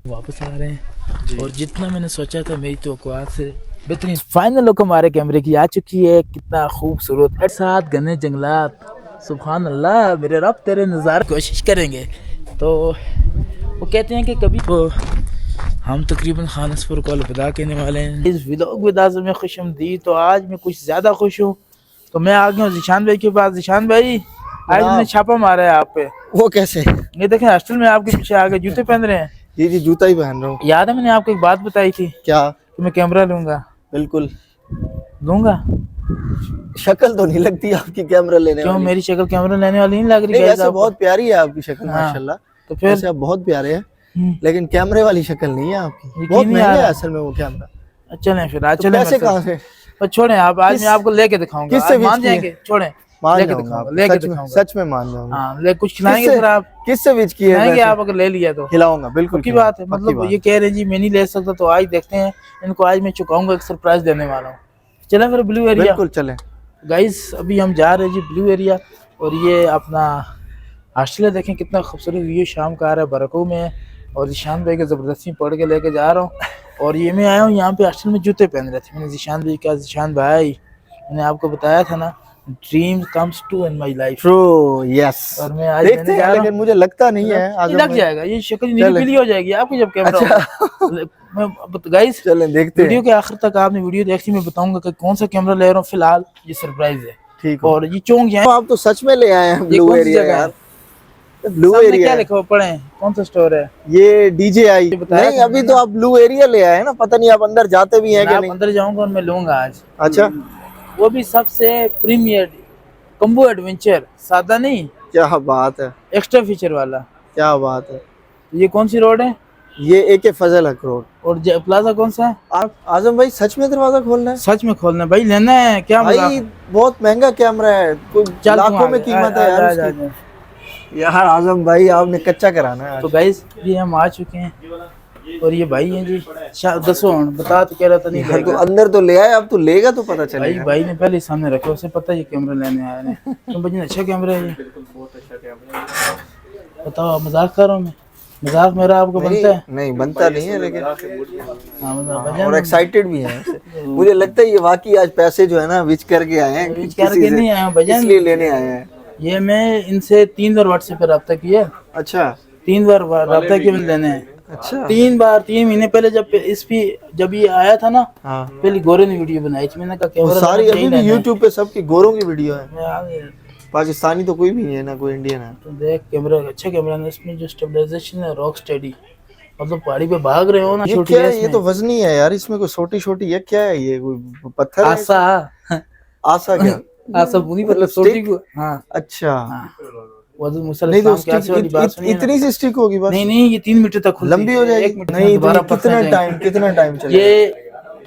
वापस आ रहे हैं और जितना मैंने सोचा था मेरी तवक्कुआत से बेहतरीन फाइनल लुक हमारे कैमरे की आ चुकी है। कितना खूबसूरत है, साथ घने जंगलात, सुभान अल्लाह मेरे रब तेरे नज़ारे कोशिश करेंगे। तो वो कहते हैं कि कभी तो हम तकरीबन खानसपुर को अलविदा कहने वाले हैं। इस व्लॉग विदाज़ में खुशमदीद। तो आज मैं कुछ ज़्यादा खुश हूँ, तो मैं आ गया हूँ ज़ीशान भाई के पास। ज़ीशान भाई आज मैंने छापा मारा है आप पे। वो कैसे? ये देखें हॉस्टल में आपके पीछे आगे जूते पहन रहे हैं। जी जूता ही पहन रहा हूँ। याद है मैंने आपको एक बात बताई थी? क्या? कि मैं कैमरा लूंगा। बिल्कुल लूंगा। शक्ल तो नहीं लगती आपकी कैमरा लेने क्यों वाली। मेरी शक्ल कैमरा लेने वाली नहीं लग रही? नहीं, वैसे बहुत प्यारी है आपकी शक्ल। हाँ, माशाल्लाह। तो फिर वैसे आप बहुत प्यारे हैं, लेकिन कैमरे वाली शक्ल नहीं है आपकी। बहुत महंगा है असल में वो कैमरा। चलें फिर आज तो चलें। पैसे कहाँ से? और छोड़ें आप, आज मैं आपको लेके दिखाऊंगा। किससे मान जाएंगे? छोड़ें, लेके दिखाऊंगा, लेके दिखाऊंगा। सच में मान जाऊंगा। हाँ, ले कुछ खिलाएंगे फिर आप? किससे विच किए खिलाएंगे आप अगर ले लिया तो? खिलाऊंगा बिल्कुल की बात है। मतलब ये कह रहे हैं जी मैं नहीं ले सकता, तो आज देखते हैं इनको। आज मैं चुकाऊंगा, एक सरप्राइज देने वाला हूँ। चलें फिर ब्लू एरिया। बिल्कुल चलें गाइस, अभी हम जा रहे हैं जी ब्लू एरिया। और ये अपना हॉस्टल है, देखें कितना खूबसूरत व्यू शाम का आ रहा है, बरकों में। और ज़ीशान भाई के ज़बरदस्ती पढ़ के लेके जा रहा हूँ। और ये मैं आया हूँ यहाँ पे हॉस्टल में जूते पहन रहे थे। मैंने ज़ीशान भाई कहा, ज़ीशान भाई मैंने आपको बताया था ना, dream comes true in my life. True, yes. और मैं आज देखते हैं, लेकिन मुझे लगता नहीं है लग जाएगा। ये शक्ल नीली पीली हो जाएगी आपकी जब कैमरा होगा। गाइस चलें देखते हैं। वीडियो के आखिर तक आपने वीडियो देखी, मैं बताऊंगा कि कौन सा कैमरा ले रहा हूँ। फिलहाल ये सरप्राइज है। ठीक। और ये चौंक जाए। आप तो सच में ले आए हैं ब्लू एरिया यार। ब्लू एरिया क्या लिखा हुआ पढ़े? कौन सा स्टोर है ये? DJI। नहीं, अभी तो आप ब्लू एरिया ले आए ना, पता नहीं आप अंदर जाते भी हैं कि नहीं। अंदर जाऊंगा और मैं लूंगा आज। अच्छा, वो भी सबसे प्रीमियर कम्बो एडवेंचर, सादा नहीं। क्या बात है, एक्स्ट्रा फीचर वाला। क्या बात है। ये कौन सी रोड है? ये AK फजल हक रोड। और प्लाजा कौन सा है? आप आजम भाई सच में दरवाजा खोलना है? सच में खोलना है भाई, लेना है क्या? भाई बहुत महंगा कैमरा है, कोई लाखों में कीमत है यार उसकी। यार आजम भाई आपने कच्चा कराना है। तो गाइस ये हम आ चुके हैं और ये भाई हैं जी। दसो बता, तो कह रहा था नहीं तो अंदर तो ले आए, अब तो लेगा तो पता चलेगा। भाई ने पहले सामने रखा, उसे पता है कैमरा लेने आया है। तो भाई अच्छा कैमरा है ये। बहुत अच्छा कैमरा है। बताओ, मजाक कर रहा हूँ मैं? मजाक मेरा आपको बनता है? नहीं बनता नहीं है, लेकिन और एक्साइटेड भी हैं। मुझे लगता है ये वाकई आज पैसे जो है ना विच करके आए हैं, विच करके नहीं आया भजन, इसलिए लेने आए हैं। ये मैं इनसे 3 बार व्हाट्सएप पे रब्ता किया। अच्छा, 3 बार रब्ता किया मैंने लेने हैं। अच्छा, 3 बार 3 महीने पहले जब ये आया था ना। हाँ। पहले गोरे ने वीडियो बनाई थी, मैंने कहा सारी अभी भी यूट्यूब पे सबकी गोरों की वीडियो है। पाकिस्तानी तो कोई भी नहीं है ना, कोई इंडियन है। तो देख कैमरा अच्छा कैमरा है, इसमें जो स्टेबलाइजेशन है रॉक स्टेडी। मतलब पहाड़ी पे भाग रहे हो ना, ये क्या है? ये तो वजनी है यार, इसमें कोई छोटी छोटी ये क्या है? ये कोई पत्थर है? आसा क्या? आसा बुनी मतलब छोटी को। हाँ अच्छा। इतनी सी स्टिक होगी बस? नहीं, ये 3 मीटर तक लंबी हो जाएगी। नहीं, कितना टाइम चलेगा? ये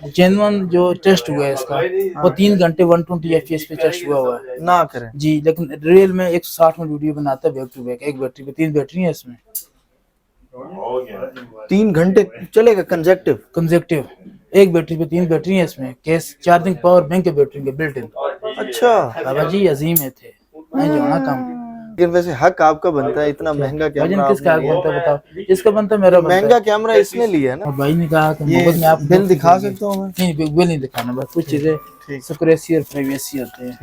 जेन्युइन जो टेस्ट हुआ है इसका, वो 3 घंटे 120 FPS पे टेस्ट हुआ है ना करें जी। लेकिन रियल में 160 में वीडियो बनाता है बैक टू बैक, एक बैटरी पे। 3 बैटरी है इसमें। 3 घंटे चलेगा कंसेक्टिव। एक बैटरी पे 3 बैटरी है इसमें। केस चार्जिंग पावर बैंक के बैटरी के बिल्ट इन। अच्छा बाबा जी अजीम है थे, मैं जो ना काम। लेकिन वैसे हक आपका बनता है, इतना महंगा कैमरा किसका हक बनता है बताओ? इसका बनता है, मेरा महंगा कैमरा इसने लिया है ना। भाई ने कहा कि मोहब्बत में आप बिल दिखा सकता हूँ मैं? नहीं, बिल नहीं दिखाना, बस कुछ चीजें सिक्योरिटी और प्राइवेसी होते हैं।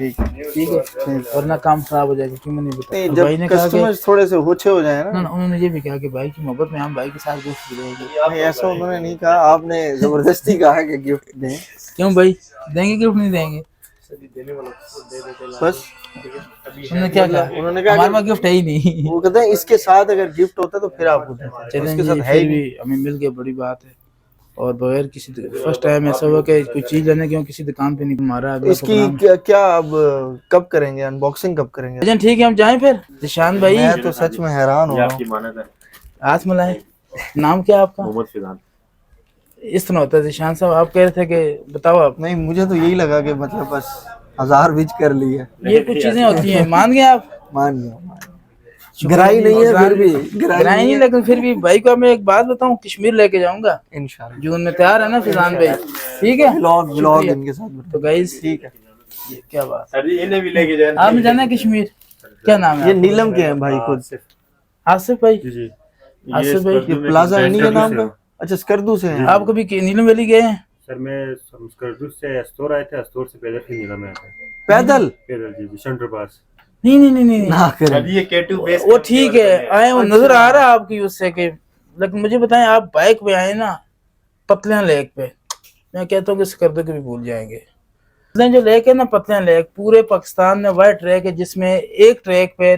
ठीक है, वरना काम खराब हो जाएगा। क्यों नहीं बताया? भाई ने कहा कि थोड़े से होछे हो जाए ना। उन्होंने ये भी कहा कि भाई की मोहब्बत में हम भाई के साथ गिफ्ट देंगे। ऐसा उन्होंने नहीं कहा, आपने जबरदस्ती कहा कि गिफ्ट दें। क्यों भाई देंगे गिफ्ट? नहीं देंगे बस। उन्होंने क्या कहा? उन्होंने कहा हमारे पास गिफ्ट है ही नहीं। वो कहते हैं इसके साथ अगर गिफ्ट होता तो फिर आपको इसके साथ है भी। हमें मिल गया, बड़ी बात है। और बगैर किसी फर्स्ट टाइम ऐसा हुआ कि कोई चीज लेने क्यों किसी दुकान पे नहीं मारा। इसकी क्या अब कब करेंगे अनबॉक्सिंग? कब करेंगे? ठीक है हम जाएं फिर। ज़ीशान भाई मैं तो सच में हैरान हो रहा हूँ। हाथ मिलाएं। नाम क्या आपका? मोहम्मद फिजान। इस तरह होता है ज़ीशान साहब, आप कह रहे थे कि बताओ आप। नहीं, मुझे तो यही लगा कि मतलब बस 1000 विच कर ली है। ये कुछ चीजें होती हैं। मान गए आप? मान गया। गिराई नहीं है, फिर भी गिराई नहीं, लेकिन फिर भी भाई को मैं एक बात बताऊं, कश्मीर लेके जाऊंगा इंशाल्लाह। जून में। तैयार है ना फिजान भाई? ठीक है, व्लॉग इनके साथ। तो गाइस ठीक है, क्या बात है। इन्हें भी लेके जाना। आपने जाना है कश्मीर? क्या नाम है? ये नीलम के हैं भाई खुद से। आसिफ भाई। आसिफ भाई, ये प्लाजा इन्हीं के नाम का? अच्छा, स्कर्दू से हैं आप कभी नीलम वैली गए हैं? सर मैं स्कर्दू से अस्तोर आए थे, अस्तोर से पैदल फिर नीलम में आए थे। पैदल? पैदल जी, शंटर पास। नहीं नहीं नहीं नहीं, ना करें। अभी ये K2 बेस वो ठीक है, आए वो नजर आ रहा है आपकी उससे के, लेकिन मुझे बताएं आप बाइक पे आए ना पतलियां लेक पे, मैं कहता हूँ कि स्कर्दू के भी भूल जाएंगे। पतलियां जो लेक है ना, पतलियां लेक पूरे पाकिस्तान में वाइड ट्रैक है, जिसमें एक ट्रैक पे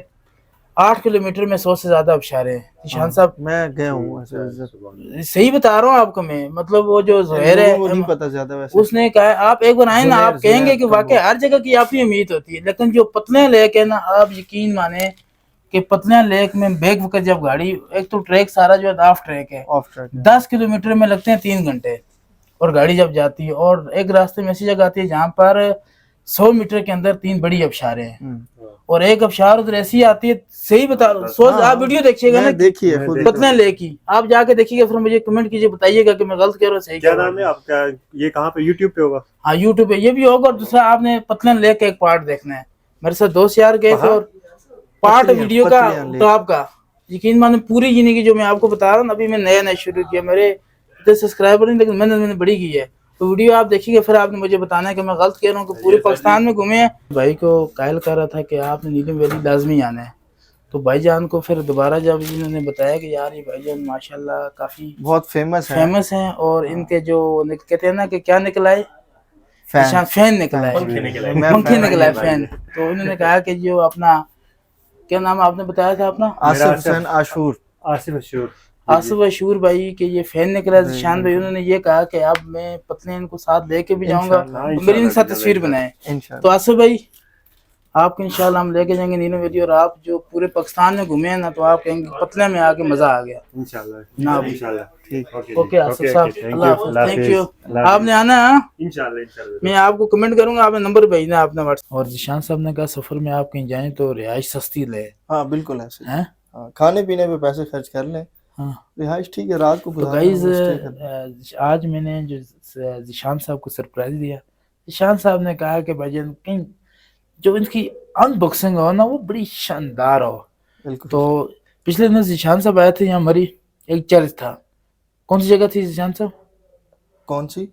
8 किलोमीटर में 100 से ज्यादा आबशारें हैं। निशान साहब मैं गया हूँ ऐसे, सही बता रहा हूँ आपको मैं, मतलब वो जो ज़ुहैर लोगों को नहीं है पता ज्यादा वैसे। उसने कहा आप एक बार आए ना, आप ज़ुहैर कहेंगे कि कब वाकई हर जगह की आपकी उम्मीद होती है, लेकिन जो पतलियां लेक है ना, आप यकीन माने कि पतलियां लेक में बैक वक्त जब गाड़ी, एक तो ट्रैक सारा जो है ऑफ ट्रैक है, ऑफ ट्रैक 10 किलोमीटर में लगते हैं 3 घंटे, और गाड़ी जब जाती है, और एक रास्ते में ऐसी जगह आती है जहाँ पर 100 मीटर के अंदर 3 बड़ी आबशारें हैं, और एक आबशार उधर ऐसी आती है, सही बता रहा हूँ, सोच आप वीडियो देखिएगा ना, देखिए खुद पतलियां लेक की, आप जाके देखिएगा, फिर मुझे कमेंट कीजिए, बताइएगा कि मैं गलत कह रहा हूँ सही क्या कह रहा नाम है आपका? ये कहाँ पे? यूट्यूब पे होगा? हाँ यूट्यूब पे ये भी होगा, और दूसरा आपने पतलियां लेक का एक पार्ट देखना है, मेरे साथ दोस्त यार गए थे, और पार्ट वीडियो का टॉप का यकीन माने पूरी जिंदगी जो मैं आपको बता रहा हूँ, अभी मैं नया नया शुरू किया, मेरे इतने सब्सक्राइबर नहीं, लेकिन मैंने बड़ी की है, तो वीडियो आप देखिएगा, फिर आपने मुझे बताना है कि मैं गलत कह रहा हूँ कि पूरे पाकिस्तान में घूमे हैं। भाई को कायल कर रहा था कि आपने नीलम वैली लाजमी आना है, तो भाईजान को फिर दोबारा जब इन्होंने बताया कि यार ये भाईजान माशाल्लाह काफी बहुत फेमस हैं, और इनके जो कहते हैं ना कि क्या निकला है, फैन निकला है, पंखी निकला है फैन, तो इन्होंने कहा कि जो अपना क्या नाम आपने बताया था अपना? आसिफ हुसैन आशूर। आसिफ अशूर। आसिफ अशूर भाई के ये फैन निकला है जिशान भाई, उन्होंने ये कहा कि अब मैं पत्नी इनको साथ लेके भी जाऊंगा, तो मेरी इनके साथ तस्वीर बनाए, तो आसिफ भाई आपको इंशाल्लाह हम लेके जाएंगे नीलम वैली, और आप जो पूरे पाकिस्तान में घूमे हैं ना, तो आप कहेंगे पतले में आके मजा आ गया इंशाल्लाह ना। ठीक, ओके आसिफ साहब, अल्लाह हाफ़िज़, थैंक यू, आपने आना है, इंशाल्लाह। मैं आपको कमेंट करूंगा, आपने नंबर भेजना अपना व्हाट्सएप। और जिशान साहब ने कहा सफर में आप कहीं जाएं तो रिहाइश सस्ती ले। हाँ बिल्कुल ऐसे हैं, खाने पीने पे पैसे खर्च कर लें, हाँ रिहाइश ठीक है, रात को तो गाइज आज मैंने जो जिशान साहब को सरप्राइज दिया, जिशान साहब ने कहा कि भाईजान कहीं जो इनकी अनबॉक्सिंग हो ना वो बड़ी शानदार हो। बिल्कुल। तो पिछले दिन जिशान साहब आए थे यहाँ, हमारी एक चर्च था, कौन सी जगह थी जिशान साहब? कौन सी?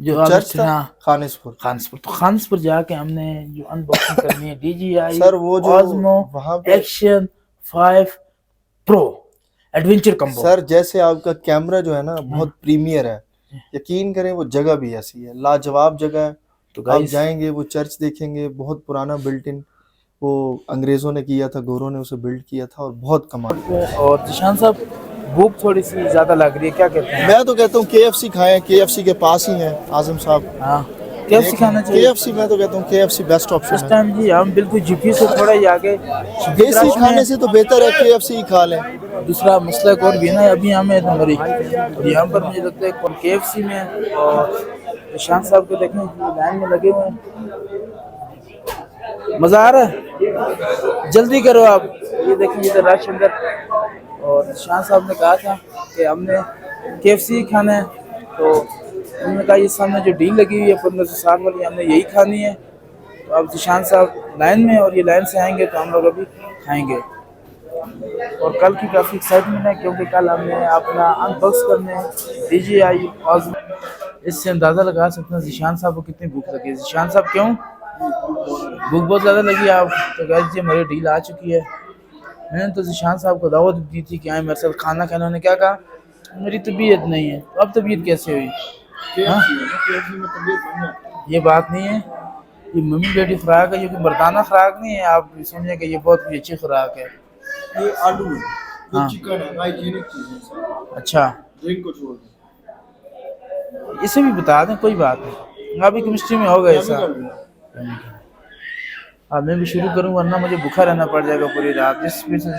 जो चर्च था? हाँ खानिसपुर। खानसपुर, तो खानसपुर जाके हमने जो अनबॉक्सिंग करनी है DJI सर वो जो Osmo वहाँ पे Action 5 Pro adventure combo. Sir जैसे आपका कैमरा जो है ना बहुत प्रीमियर है, यकीन करें वो जगह भी ऐसी है, लाजवाब जगह है। तो आप जाएंगे वो चर्च देखेंगे, बहुत पुराना बिल्ट इन, वो अंग्रेजों ने किया था, गोरों ने उसे बिल्ड किया था, और बहुत कमाल। और जिशान साहब भूख थोड़ी सी ज्यादा लग रही है, क्या कहते हैं? मैं तो कहता हूँ KFC खाएं, KFC के पास ही है आजम साहब। हाँ KFC खाना चाहिए। KFC मैं तो कहता हूँ KFC बेस्ट ऑप्शन इस है। टाइम जी हम बिल्कुल GP से थोड़ा ही आगे, देसी खाने से तो बेहतर है KFC ही खा लें। दूसरा मसला एक और भी है ना, अभी हमें नंबरी और यहाँ पर मुझे लगता है KFC में, और निशान साहब को देखें लाइन में लगे हुए हैं, मजा आ रहा है, जल्दी करो आप, ये देखें इधर रश अंदर। और निशान साहब ने कहा था कि हमने KFC खाना है, तो उन्होंने कहा ये सामने जो डील लगी हुई है 1560 वाली, हमने यही खानी है। तो अब निशान साहब लाइन में, और ये लाइन से आएंगे तो हम लोग अभी खाएंगे। और कल की काफ़ी एक्साइटमेंट है, क्योंकि कल हमने अपना अनबॉक्स करने DJI Osmo, इससे अंदाज़ा लगा सकते हैं जिशान साहब को कितनी भूख लगी है। जिशान साहब क्यों भूख बहुत ज़्यादा लगी आप? तो गाइस जी हमारी डील आ चुकी है, मैंने तो जिशान साहब को दावत दी थी कि आए मेरे साथ खाना खाने, उन्होंने क्या कहा मेरी तबीयत नहीं है। तो अब तबीयत कैसे हुई? हाँ? ये बात नहीं है, ये मम्मी बेटी खुराक है, ये कोई मर्दाना खुराक नहीं है, आप समझे कि ये बहुत अच्छी खुराक है। ये आलू है, हाँ। चिकन है, हाइजीनिक चीज़ है। अच्छा ड्रिंक को छोड़ दें, इसे भी बता दें, कोई बात नहीं, अभी केमिस्ट्री में होगा ऐसा। अब मैं भी शुरू करूँ वरना मुझे भूखा रहना पड़ जाएगा पूरी रात, जिस वजह से